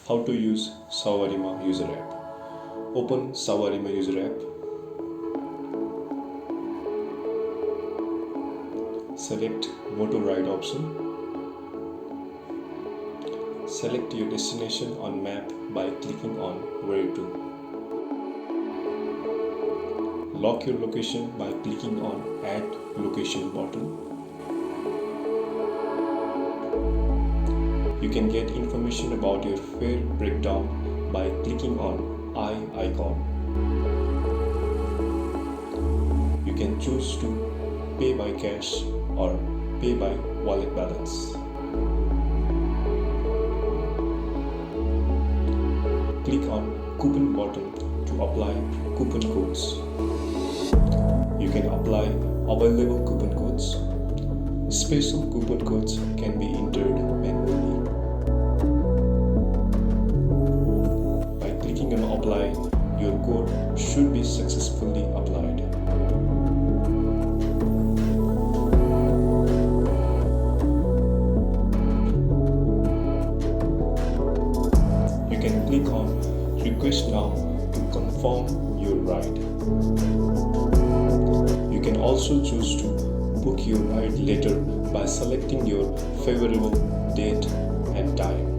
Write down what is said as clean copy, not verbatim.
How to use Sawarima user app. Open Sawarima user app. Select Motor Ride option. Select your destination on map by clicking on Where to. Lock your location by clicking on Add Location button. You can get information about your fare breakdown by clicking on I icon. You can choose to pay by cash or pay by wallet balance. Click on Coupon button to apply coupon codes. You can apply available coupon codes. Special coupon codes can be entered manually. By clicking on Apply, your code should be successfully applied. You can click on Request Now to confirm your ride. You can also choose to book your ride later by selecting your favorable date and time.